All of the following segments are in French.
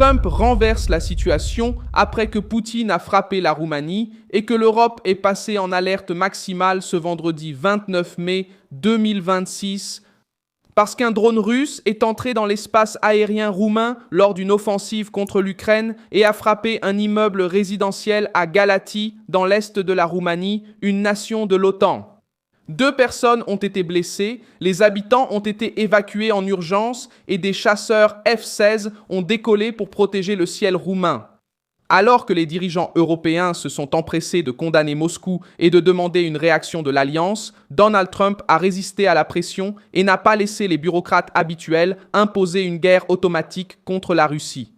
Trump renverse la situation après que Poutine a frappé la Roumanie et que l'Europe est passée en alerte maximale ce vendredi 29 mai 2026 parce qu'un drone russe est entré dans l'espace aérien roumain lors d'une offensive contre l'Ukraine et a frappé un immeuble résidentiel à Galați, dans l'est de la Roumanie, une nation de l'OTAN. 2 personnes ont été blessées, les habitants ont été évacués en urgence et des chasseurs F-16 ont décollé pour protéger le ciel roumain. Alors que les dirigeants européens se sont empressés de condamner Moscou et de demander une réaction de l'Alliance, Donald Trump a résisté à la pression et n'a pas laissé les bureaucrates habituels imposer une guerre automatique contre la Russie.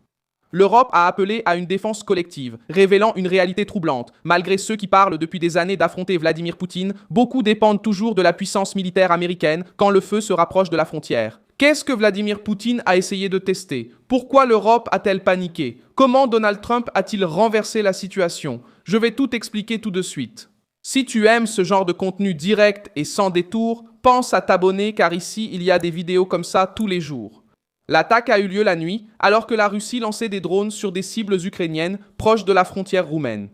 L'Europe a appelé à une défense collective, révélant une réalité troublante. Malgré ceux qui parlent depuis des années d'affronter Vladimir Poutine, beaucoup dépendent toujours de la puissance militaire américaine quand le feu se rapproche de la frontière. Qu'est-ce que Vladimir Poutine a essayé de tester? Pourquoi l'Europe a-t-elle paniqué? Comment Donald Trump a-t-il renversé la situation? Je vais tout expliquer tout de suite. Si tu aimes ce genre de contenu direct et sans détour, pense à t'abonner car ici il y a des vidéos comme ça tous les jours. L'attaque a eu lieu la nuit, alors que la Russie lançait des drones sur des cibles ukrainiennes proches de la frontière roumaine.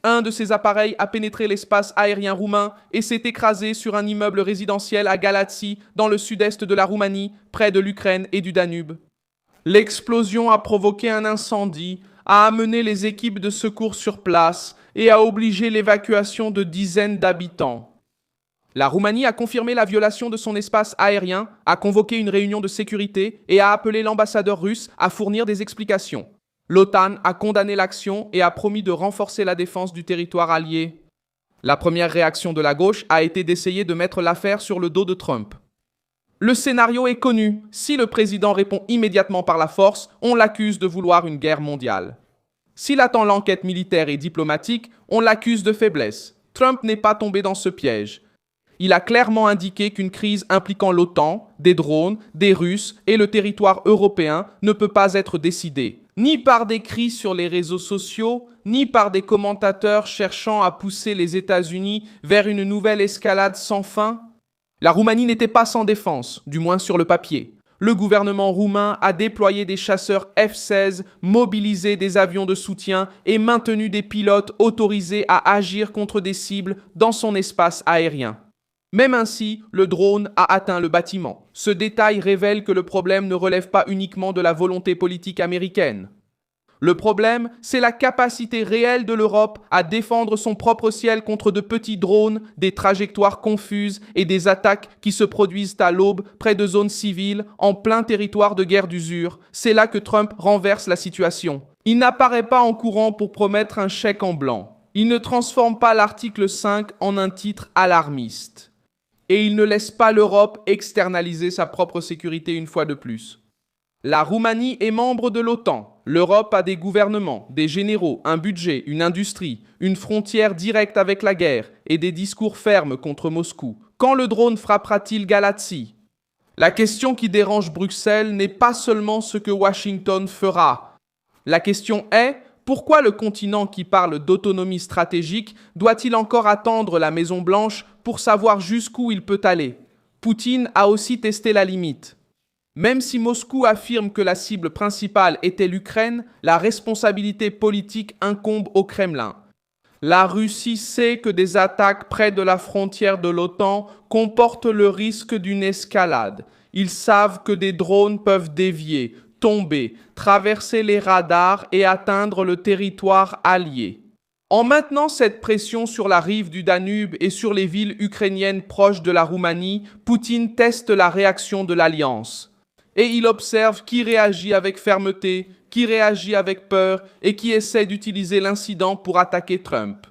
Un de ces appareils a pénétré l'espace aérien roumain et s'est écrasé sur un immeuble résidentiel à Galați, dans le sud-est de la Roumanie, près de l'Ukraine et du Danube. L'explosion a provoqué un incendie, a amené les équipes de secours sur place et a obligé l'évacuation de dizaines d'habitants. La Roumanie a confirmé la violation de son espace aérien, a convoqué une réunion de sécurité et a appelé l'ambassadeur russe à fournir des explications. L'OTAN a condamné l'action et a promis de renforcer la défense du territoire allié. La première réaction de la gauche a été d'essayer de mettre l'affaire sur le dos de Trump. Le scénario est connu. Si le président répond immédiatement par la force, on l'accuse de vouloir une guerre mondiale. S'il attend l'enquête militaire et diplomatique, on l'accuse de faiblesse. Trump n'est pas tombé dans ce piège. Il a clairement indiqué qu'une crise impliquant l'OTAN, des drones, des Russes et le territoire européen ne peut pas être décidée, ni par des cris sur les réseaux sociaux, ni par des commentateurs cherchant à pousser les États-Unis vers une nouvelle escalade sans fin. La Roumanie n'était pas sans défense, du moins sur le papier. Le gouvernement roumain a déployé des chasseurs F-16, mobilisé des avions de soutien et maintenu des pilotes autorisés à agir contre des cibles dans son espace aérien. Même ainsi, le drone a atteint le bâtiment. Ce détail révèle que le problème ne relève pas uniquement de la volonté politique américaine. Le problème, c'est la capacité réelle de l'Europe à défendre son propre ciel contre de petits drones, des trajectoires confuses et des attaques qui se produisent à l'aube près de zones civiles en plein territoire de guerre d'usure. C'est là que Trump renverse la situation. Il n'apparaît pas en courant pour promettre un chèque en blanc. Il ne transforme pas l'article 5 en un titre alarmiste. Et il ne laisse pas l'Europe externaliser sa propre sécurité une fois de plus. La Roumanie est membre de l'OTAN. L'Europe a des gouvernements, des généraux, un budget, une industrie, une frontière directe avec la guerre et des discours fermes contre Moscou. Quand le drone frappera-t-il Galați? La question qui dérange Bruxelles n'est pas seulement ce que Washington fera. La question est: pourquoi le continent qui parle d'autonomie stratégique doit-il encore attendre la Maison-Blanche pour savoir jusqu'où il peut aller? Poutine a aussi testé la limite. Même si Moscou affirme que la cible principale était l'Ukraine, la responsabilité politique incombe au Kremlin. La Russie sait que des attaques près de la frontière de l'OTAN comportent le risque d'une escalade. Ils savent que des drones peuvent dévier, tomber, traverser les radars et atteindre le territoire allié. En maintenant cette pression sur la rive du Danube et sur les villes ukrainiennes proches de la Roumanie, Poutine teste la réaction de l'Alliance. Et il observe qui réagit avec fermeté, qui réagit avec peur et qui essaie d'utiliser l'incident pour attaquer Trump.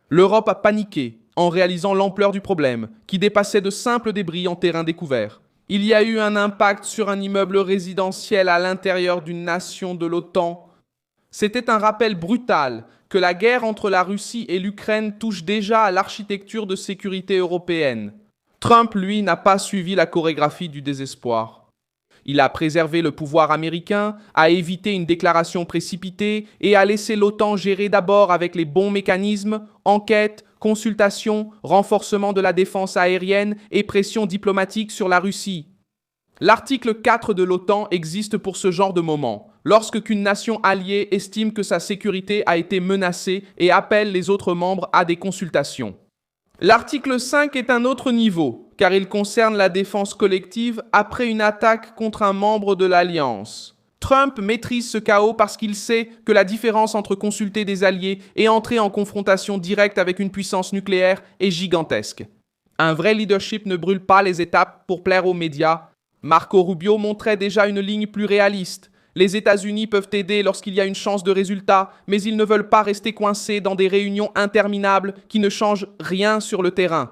L'Europe a paniqué en réalisant l'ampleur du problème, qui dépassait de simples débris en terrain découvert. Il y a eu un impact sur un immeuble résidentiel à l'intérieur d'une nation de l'OTAN. C'était un rappel brutal que la guerre entre la Russie et l'Ukraine touche déjà à l'architecture de sécurité européenne. Trump, lui, n'a pas suivi la chorégraphie du désespoir. Il a préservé le pouvoir américain, a évité une déclaration précipitée et a laissé l'OTAN gérer d'abord avec les bons mécanismes, enquête, consultation, renforcement de la défense aérienne et pression diplomatique sur la Russie. L'article 4 de l'OTAN existe pour ce genre de moment. lorsqu'une nation alliée estime que sa sécurité a été menacée et appelle les autres membres à des consultations. L'article 5 est un autre niveau, car il concerne la défense collective après une attaque contre un membre de l'Alliance. Trump maîtrise ce chaos parce qu'il sait que la différence entre consulter des alliés et entrer en confrontation directe avec une puissance nucléaire est gigantesque. Un vrai leadership ne brûle pas les étapes pour plaire aux médias. Marco Rubio montrait déjà une ligne plus réaliste. Les États-Unis peuvent aider lorsqu'il y a une chance de résultat, mais ils ne veulent pas rester coincés dans des réunions interminables qui ne changent rien sur le terrain.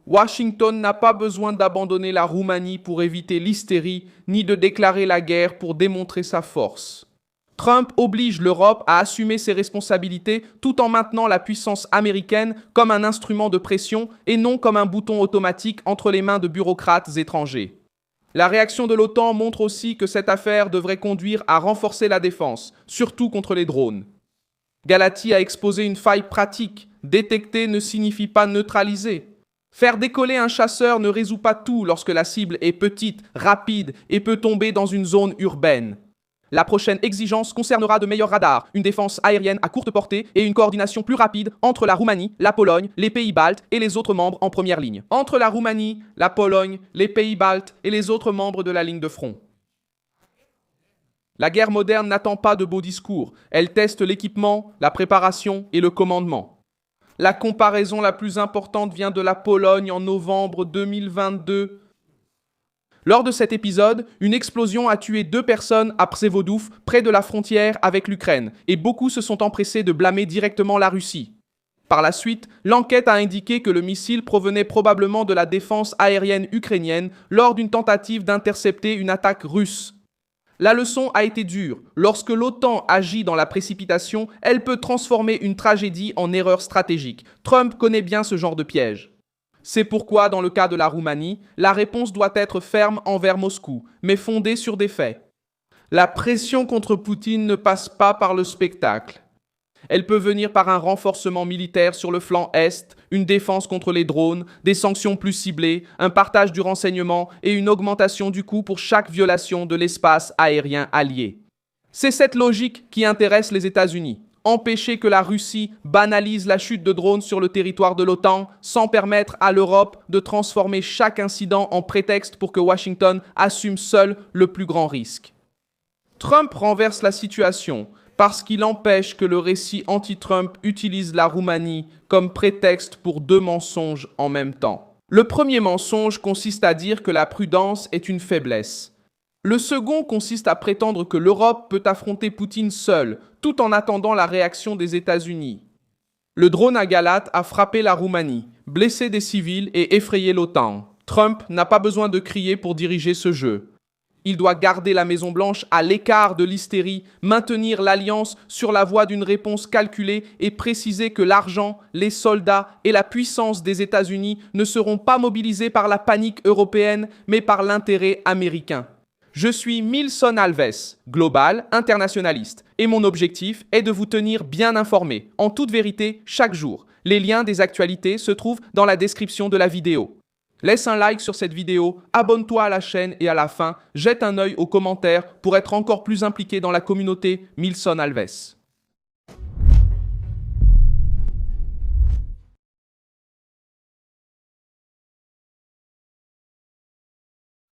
Washington n'a pas besoin d'abandonner la Roumanie pour éviter l'hystérie, ni de déclarer la guerre pour démontrer sa force. Trump oblige l'Europe à assumer ses responsabilités tout en maintenant la puissance américaine comme un instrument de pression et non comme un bouton automatique entre les mains de bureaucrates étrangers. La réaction de l'OTAN montre aussi que cette affaire devrait conduire à renforcer la défense, surtout contre les drones. Galati a exposé une faille pratique. Détecter ne signifie pas neutraliser. Faire décoller un chasseur ne résout pas tout lorsque la cible est petite, rapide et peut tomber dans une zone urbaine. La prochaine exigence concernera de meilleurs radars, une défense aérienne à courte portée et une coordination plus rapide entre la Roumanie, la Pologne, les pays baltes et les autres membres en première ligne. Entre la Roumanie, la Pologne, les pays baltes et les autres membres de la ligne de front. La guerre moderne n'attend pas de beaux discours. Elle teste l'équipement, la préparation et le commandement. La comparaison la plus importante vient de la Pologne en novembre 2022. Lors de cet épisode, une explosion a tué 2 personnes à Przewodów, près de la frontière avec l'Ukraine, et beaucoup se sont empressés de blâmer directement la Russie. Par la suite, l'enquête a indiqué que le missile provenait probablement de la défense aérienne ukrainienne lors d'une tentative d'intercepter une attaque russe. La leçon a été dure. Lorsque l'OTAN agit dans la précipitation, elle peut transformer une tragédie en erreur stratégique. Trump connaît bien ce genre de piège. C'est pourquoi, dans le cas de la Roumanie, la réponse doit être ferme envers Moscou, mais fondée sur des faits. La pression contre Poutine ne passe pas par le spectacle. Elle peut venir par un renforcement militaire sur le flanc Est, une défense contre les drones, des sanctions plus ciblées, un partage du renseignement et une augmentation du coût pour chaque violation de l'espace aérien allié. C'est cette logique qui intéresse les États-Unis. Empêcher que la Russie banalise la chute de drones sur le territoire de l'OTAN sans permettre à l'Europe de transformer chaque incident en prétexte pour que Washington assume seul le plus grand risque. Trump renverse la situation parce qu'il empêche que le récit anti-Trump utilise la Roumanie comme prétexte pour 2 mensonges en même temps. Le premier mensonge consiste à dire que la prudence est une faiblesse. Le second consiste à prétendre que l'Europe peut affronter Poutine seule, tout en attendant la réaction des États-Unis. Le drone à Galate a frappé la Roumanie, blessé des civils et effrayé l'OTAN. Trump n'a pas besoin de crier pour diriger ce jeu. Il doit garder la Maison-Blanche à l'écart de l'hystérie, maintenir l'alliance sur la voie d'une réponse calculée et préciser que l'argent, les soldats et la puissance des États-Unis ne seront pas mobilisés par la panique européenne, mais par l'intérêt américain. Je suis Milson Alves, global, internationaliste, et mon objectif est de vous tenir bien informés, en toute vérité, chaque jour. Les liens des actualités se trouvent dans la description de la vidéo. Laisse un like sur cette vidéo, abonne-toi à la chaîne et à la fin, jette un œil aux commentaires pour être encore plus impliqué dans la communauté Milson Alves.